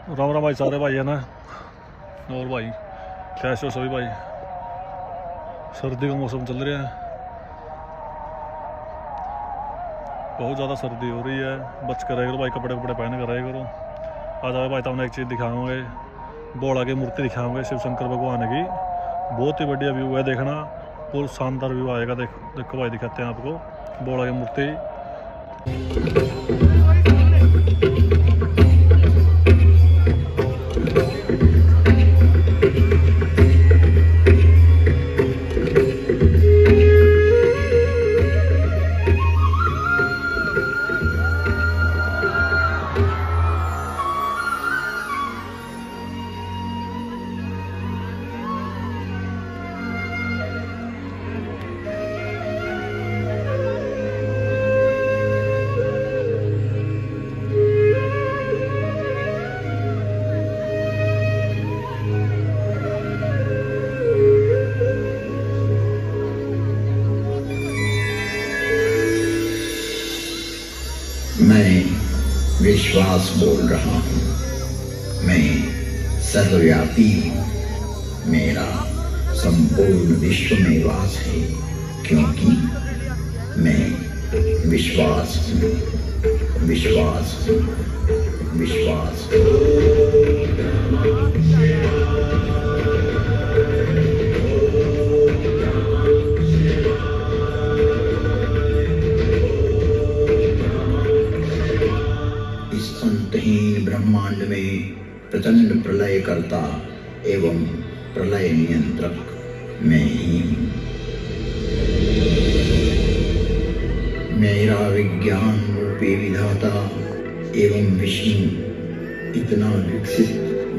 राम राम भाई, सारे भाई है ना। और भाई कैसे हो सभी भाई। सर्दी का मौसम चल रहा है, बहुत ज़्यादा सर्दी हो रही है। बच कर रहे करो भाई, कपड़े कपड़े पहन कर रहे करो। आज आए भाई तुमने एक चीज़ दिखाओगे, बोड़ा की मूर्ति दिखाओगे शिव शंकर भगवान की। बहुत ही बढ़िया व्यू है, देखना बहुत शानदार व्यू आएगा। देखो भाई, दिखाते हैं आपको बोड़ा की मूर्ति। मैं विश्वास बोल रहा हूँ। मैं सर्वव्यापी हूँ। मेरा संपूर्ण विश्व में वास है, क्योंकि मैं विश्वास हूँ। विश्वास हूँ। विश्वास अंतहीन ब्रह्मांड में प्रचंड प्रलय करता एवं प्रलय नियंत्रक मैं ही हूँ। मेरा विज्ञान रूपी विधाता एवं विष्णु इतना विकसित,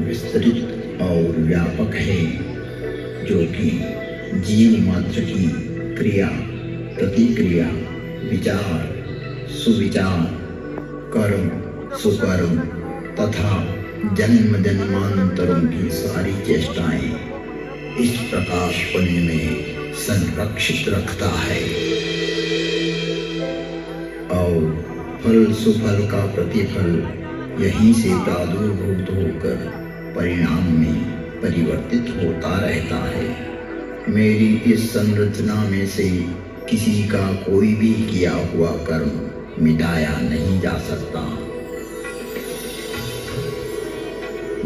विस्तृत और व्यापक है, जो कि जीव मात्र की क्रिया, प्रतिक्रिया, विचार, सुविचार, कर्म, सुकर्म तथा जन्म जन्मांतरों की सारी चेष्टाएं इस प्रकाश पुंज में संरक्षित रखता है और फल सुफल का प्रतिफल यहीं से प्रादुर्भूत होकर परिणाम में परिवर्तित होता रहता है। मेरी इस संरचना में से किसी का कोई भी किया हुआ कर्म मिटाया नहीं जा सकता।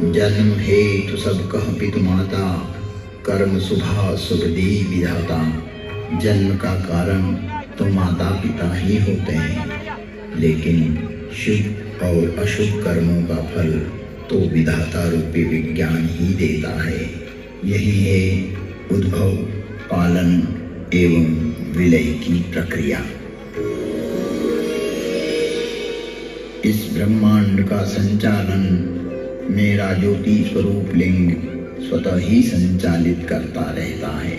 जन्म हेतु सब कह पितु माता, कर्म शुभा शुभदी विधाता। जन्म का कारण तो माता पिता ही होते हैं, लेकिन शुभ और अशुभ कर्मों का फल तो विधाता रूपी विज्ञान ही देता है। यही है उद्भव, पालन एवं विलय की प्रक्रिया। इस ब्रह्मांड का संचालन मेरा ज्योति स्वरूप लिंग स्वतः ही संचालित करता रहता है।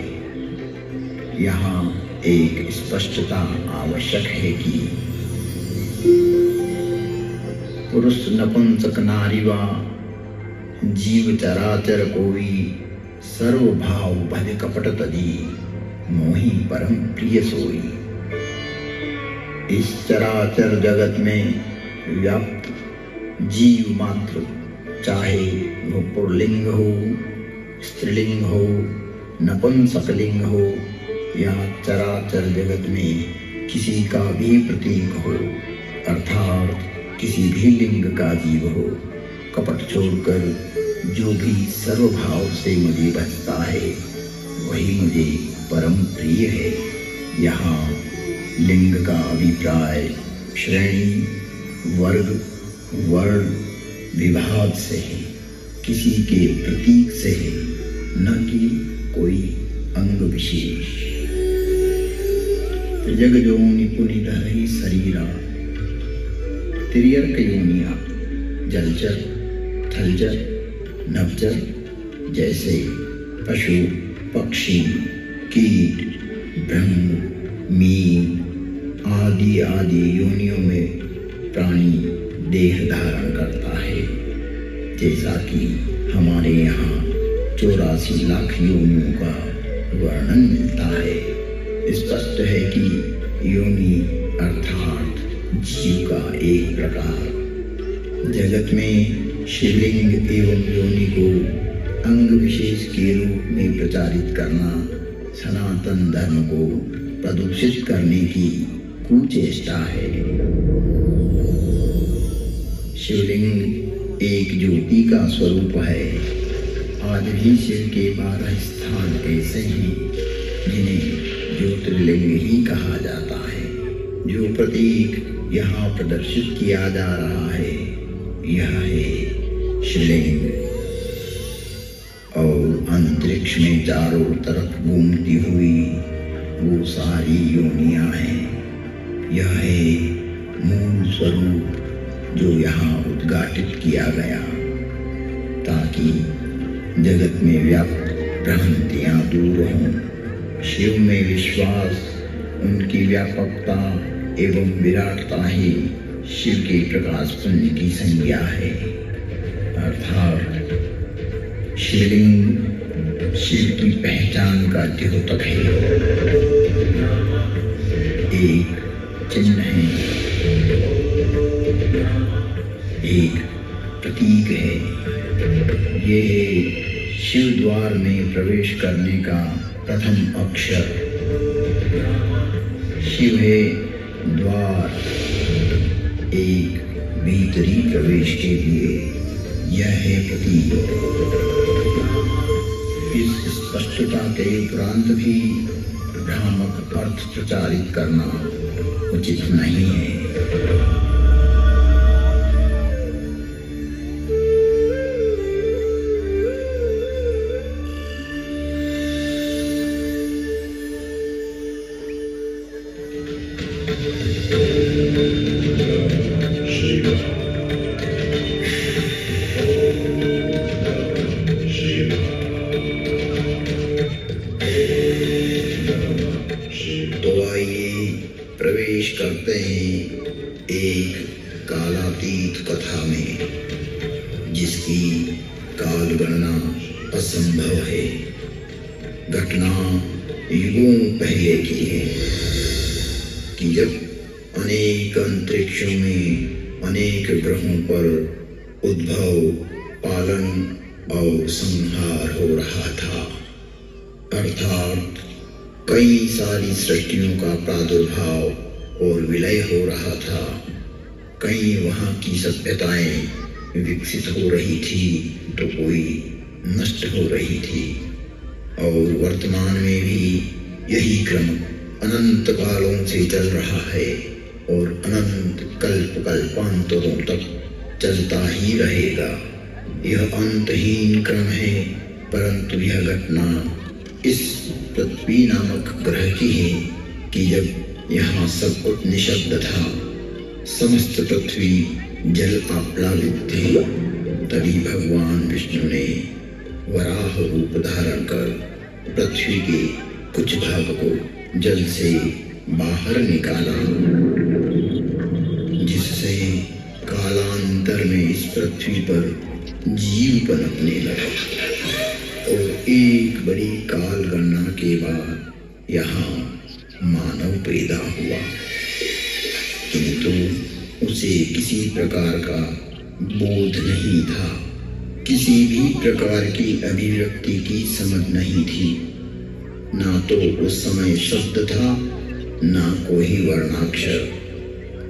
यहाँ एक स्पष्टता आवश्यक है कि पुरुष नपुंसक नारी वा जीव चराचर कोई, सर्वभाव भज कपट तजी, मोहि परम प्रिय सोई। इस चराचर जगत में व्याप्त जीव मात्र, चाहे वो पुल्लिंग हो, स्त्रीलिंग हो, नपुंसकलिंग हो या चराचर जगत में किसी का भी प्रतीक हो, अर्थात किसी भी लिंग का जीव हो, कपट छोड़कर जो भी सर्वभाव से मुझे भजता है वही मुझे परम प्रिय है। यहाँ लिंग का अभिप्राय श्रेणी, वर्ग, वर्ण, विभाग से है, किसी के प्रतीक से है, न कि कोई अंग विशेष। जग जोनि पुनि धरहि शरीरा, तिर्यक योनिया, जलचर, थलचर, नभचर जैसे पशु, पक्षी, कीट, ब्रह्म, मीन आदि आदि योनियों में प्राणी देह धारण करता है। जैसा कि हमारे यहाँ 84 लाख योनियों का वर्णन मिलता है। स्पष्ट है कि योनि अर्थात जीव का एक प्रकार जगत में शिवलिंग एवं योनि को अंग विशेष के रूप में प्रचारित करना सनातन धर्म को प्रदूषित करने की कुचेष्टा है। शिवलिंग एक ज्योति का स्वरूप है। आज भी शिव के 12 स्थान ऐसे हैं जिन्हें ज्योतिर्लिंग ही कहा जाता है। जो प्रतीक यहाँ प्रदर्शित किया जा रहा है यह है शिवलिंग। और अंतरिक्ष में चारों तरफ घूमती हुई वो सारी योनियां हैं। यह है मूल स्वरूप जो यहाँ उद्घाटित किया गया ताकि जगत में व्याप्त भ्रांतियां दूर हों। शिव में विश्वास, उनकी व्यापकता एवं विराटता ही शिव के प्रकाश पुंज की संज्ञा है। अर्थात शिवलिंग शिव की पहचान का द्योतक है, एक चिन्ह है, एक प्रतीक है। ये शिव द्वार में प्रवेश करने का प्रथम अक्षर। शिव है द्वार एक भीतरी प्रवेश के लिए, यह है प्रतीक। इस स्पष्टता के उपरांत भी भ्रामक अर्थ प्रचारित करना उचित नहीं है। तो आइए प्रवेश करते हैं एक कालातीत कथा में जिसकी काल गणना असंभव है। घटना युगों पहले की है कि जब अनेक अंतरिक्षों में अनेक ग्रहों पर उद्भव, पालन और संहार हो रहा था। अर्थात कई सारी सृष्टियों का प्रादुर्भाव और विलय हो रहा था। कई वहाँ की सभ्यताएं विकसित हो रही थी तो कोई नष्ट हो रही थी। और वर्तमान में भी यही क्रम अनंत कालों से चल रहा है और अनंत कल्प कल्पांतरों तक चलता ही रहेगा। यह अंतहीन क्रम है, परंतु यह घटना इस पृथ्वी नामक ग्रह की है कि जब यहाँ सब कुछ निशब्द था, समस्त पृथ्वी जल आप्लावित थी, तभी भगवान विष्णु ने वराह रूप धारण कर पृथ्वी के कुछ भाग को जल से बाहर निकाला, जिससे कालांतर में इस पृथ्वी पर जीव पनपने लगा। और एक बड़ी काल गणना के बाद यहाँ मानव पैदा हुआ, किंतु उसे किसी प्रकार का बोध नहीं था, किसी भी प्रकार की अभिव्यक्ति की समझ नहीं थी। ना तो उस समय शब्द था, ना कोई वर्णाक्षर।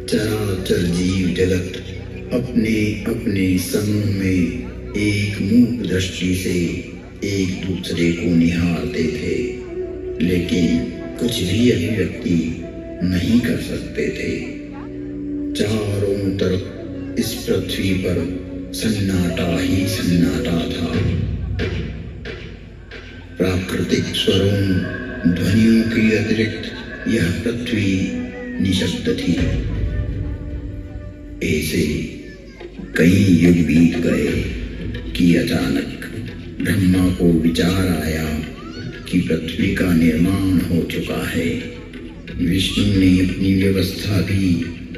चराचर जीव जगत अपने अपने समूह में एक मूक दृष्टि से एक दूसरे को निहारते थे, लेकिन कुछ भी अभिव्यक्ति नहीं कर सकते थे। चारों तरफ इस पृथ्वी पर सन्नाटा ही सन्नाटा था। प्राकृतिक स्वरों, ध्वनियों के अतिरिक्त यह पृथ्वी निशब्द थी। ऐसे कई युग बीत गए कि अचानक ब्रह्मा को विचार आया कि पृथ्वी का निर्माण हो चुका है। विष्णु ने अपनी व्यवस्था भी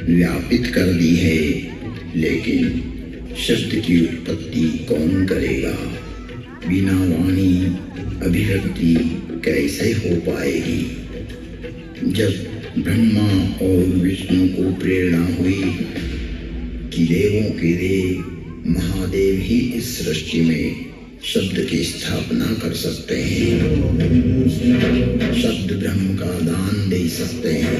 व्यापित कर दी है, लेकिन शब्द की उत्पत्ति कौन करेगा? बिना वाणी अभिव्यक्ति कैसे हो पाएगी? जब ब्रह्मा और विष्णु को प्रेरणा हुई कि देवों के देव महादेव ही इस सृष्टि में शब्द की स्थापना कर सकते हैं। शब्द ब्रह्म का दान दे सकते हैं।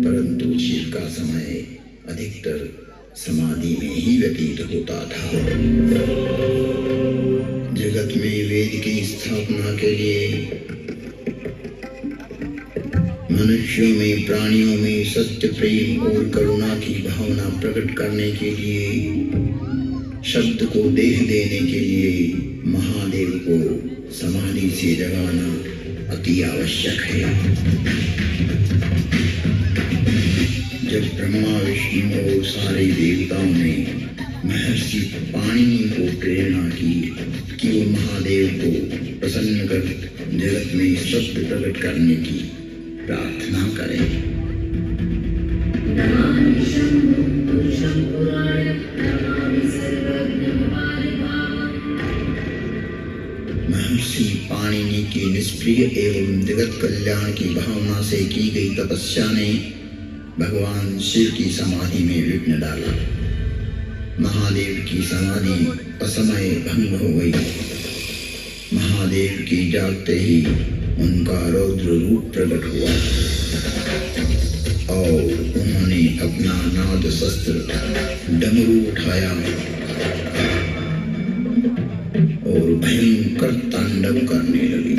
परंतु शिव का समय अधिकतर समाधि में ही व्यतीत होता था। जगत में वेद की स्थापना के लिए मनुष्यों में, प्राणियों में सत्य, प्रेम और करुणा की भावना प्रकट करने के लिए, शब्द को देह देने के लिए महादेव को समाधि से जगाना अति आवश्यक है। जब ब्रह्मा, विष्णु और सारे देवताओं ने महर्षि पाणिनि को प्रेरणा की कि वो महादेव को प्रसन्न कर जगत में शब्द प्रकट करने की प्रार्थना करें, महर्षि पाणिनि की निष्प्रिय एवं जगत कल्याण की भावना से की गई तपस्या ने भगवान शिव की समाधि में विघ्न डाला। महादेव की समाधि असमय भंग हो गई। महादेव की जागते ही उनका रौद्र रूप प्रकट हुआ और उन्होंने अपना नाद शस्त्र डमरू उठाया और भयंकर तांडव करने लगे।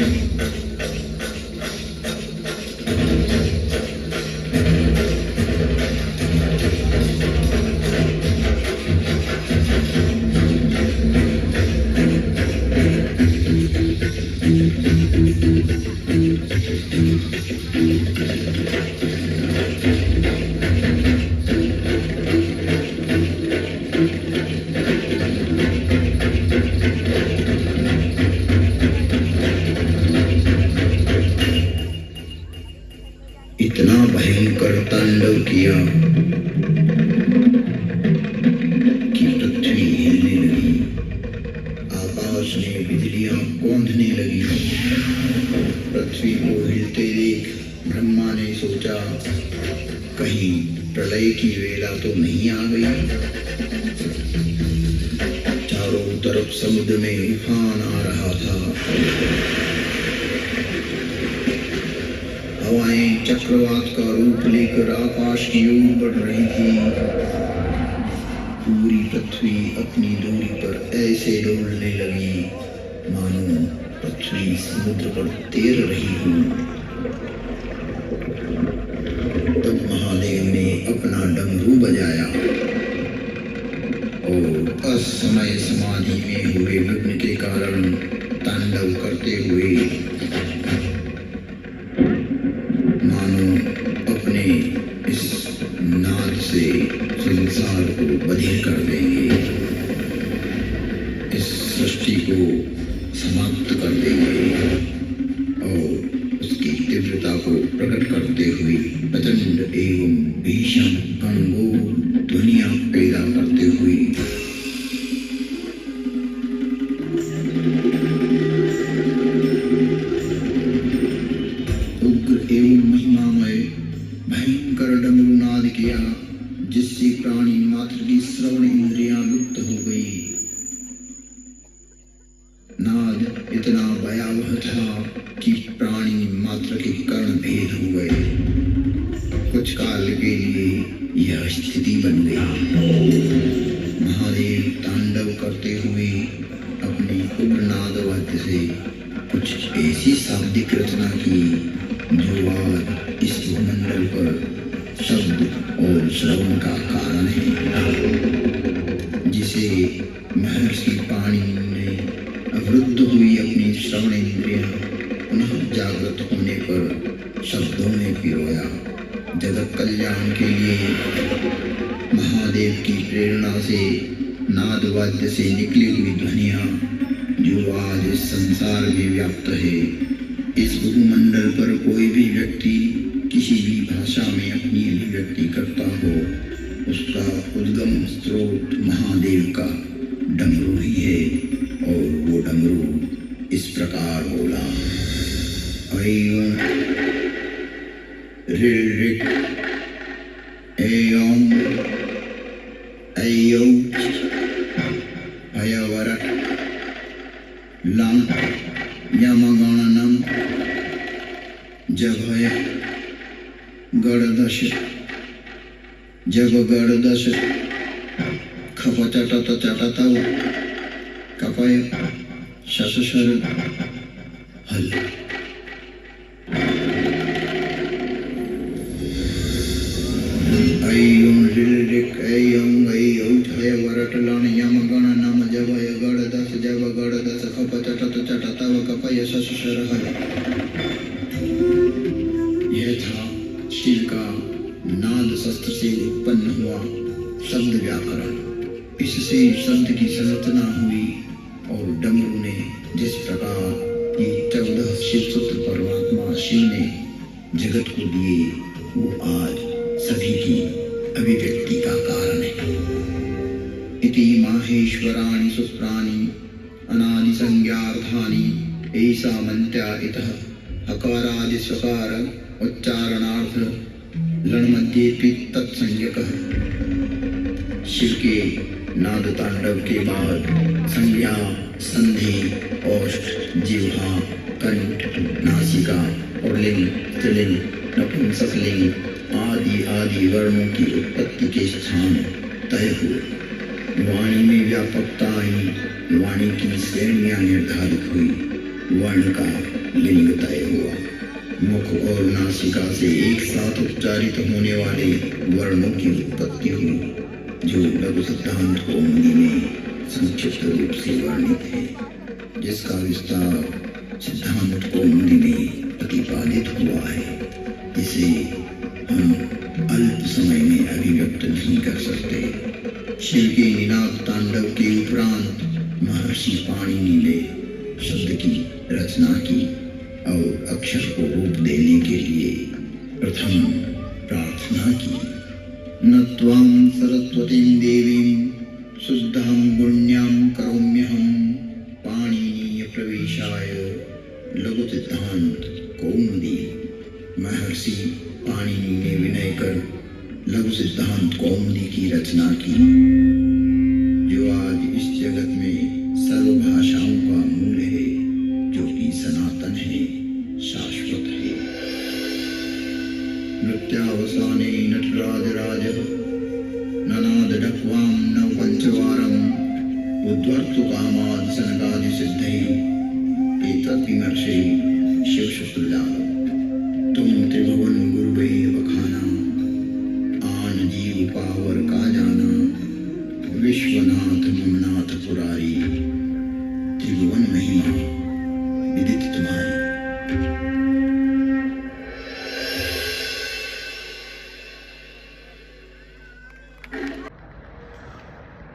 इतना भयंकर तांडव किया कि पृथ्वी हिलने लगी, आकाश में बिजलियां कौंधने लगी। पृथ्वी को हिलते देख ब्रह्मा ने सोचा कहीं प्रलय की वेला तो नहीं आ गई। चारों तरफ समुद्र में उफान आ रहा था। हवाएं चक्रवात का रूप लेकर आकाश की ओर बढ़ रही थी। पूरी पृथ्वी अपनी दूरी पर ऐसे डोलने लगी मानो पृथ्वी समुद्र पर तैर रही हो। तब महादेव ने अपना डमरू बजाया और असमय समाधि में हुए विघ्न के कारण तांडव करते हुए मानो अपने इस नाद से संसार को बधिर कर देंगे, इस सृष्टि को समाप्त कर देंगे और उसकी तीव्रता को प्रकट करते हुए प्रचंड एवं भीषण गंभीर ध्वनियां पैदा करते हुए उग्र एवं महिमामय भयंकर डमरू नाद किया, जिससे प्राणी मात्र की श्रवण इंद्रियां लुप्त हो गई। नाद इतना भयावह था कि प्राणी मात्र के कर्ण भेद हो गए। कुछ काल के लिए यह स्थिति बन गई। महादेव तांडव करते हुए अपनी उग्र नाद वाद्य से कुछ ऐसी शाब्दिक रचना की जो आज इस भूमंडल पर शब्द और श्रवण का कारण है, जिसे महर्षि पाणिनि ने अवरुद्ध हुई अपनी श्रवण इंद्रियां पुनः जागृत होने पर शब्दों में पिरोया। जगत कल्याण के लिए महादेव की प्रेरणा से नाद वाद्य से निकली हुई ध्वनियां जो आज इस संसार में व्याप्त है। इस भूमंडल पर कोई भी व्यक्ति किसी भी भाषा में अपनी अभिव्यक्ति करता हो, उसका उद्गम स्रोत महादेव का डमरू ही है। और वो डमरू इस प्रकार बोला, ऐं गणदश जब गणदश खप चटत चटतव कपय शशशर हल। ऐयं ऋऋक ऐयं ऐयौ ठय वरटलन यम गण नम जवय गणदश जब गणदश खप चटत चटतव कपय शशशर हल। यह था शिव का नाद शस्त्र से उत्पन्न हुआ शब्द व्याकरण। इससे शब्द की संरचना हुई और डमरू ने जिस प्रकार ये 14 शिव सूत्र परमात्मा शिव ने जगत को दिए वो आज सभी की अभिव्यक्ति का कारण है। इति माहेश्वराणि सूत्राणि अनादि संज्ञार्थानि ऐसा मंत्या इतः हकारादि स्वकार उच्चारणार्थ लणमध्येपि तत्संज्ञकः। शिव के नाद तांडव के बाद संज्ञा संधि औष्ठ जिह्वा कंठ नासिका पुल्लिंग स्त्रीलिंग नपुंसकलिंग आदि आदि वर्णों की उत्पत्ति के स्थान तय हुए। वाणी में व्यापकता आई, वाणी की श्रेणियां निर्धारित हुई, वर्ण का लिंग तय हुआ। मुख और नासिका से एक साथ उच्चारित होने वाले वर्णों की उत्पत्ति हुई जो लघु सिद्धांत कौमुदी में संक्षिप्त रूप से वर्णित है, जिसका विस्तार सिद्धांत कौमुदी में प्रतिपादित हुआ है। इसे हम अल्प समय में अभिव्यक्त नहीं कर सकते। शिव के निनाद तांडव के उपरांत महर्षि पाणिनि ने शब्द की रचना की और अक्षर को रूप देने के लिए प्रथम प्रार्थना की। न त्वां सरस्वतीं देवीं शुद्धां गुण्यां करोम्यहं पाणिनीय प्रवेशाय लघु सिद्धांत कौमुदी। महर्षि पाणिनि ने विनय कर लघु सिद्धांत कौमुदी की रचना की, जो आज इस जगत में सर्व भाषाओं का मूल है, जो कि सनातन है, शाश्वत है। नृत्यावसाने नटराजराजः ननाद डक्वां नव पंचवारं उद्वर्तु कामादि सनकादि सिद्धैः एतद्विमर्शे शिवशस्त्रजालम्। तुम त्रिभुवन गुरुवे बखाना आन जीव पावर का जाना विश्वनाथ ममनाथ पुरारी त्रिभुवन महिमा विदित तुम्हारी।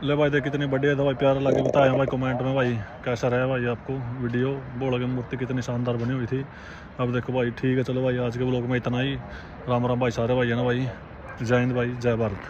ले भाई देख कितनी बढ़िया था भाई, प्यारा लगे बताया भाई कमेंट में भाई कैसा रहा भाई आपको वीडियो। बोला की मूर्ति कितनी शानदार बनी हुई थी। अब देखो भाई ठीक है, चलो भाई आज के ब्लॉग में इतना ही। राम राम भाई सारे भाई है ना भाई। जय हिंद भाई, जय भारत।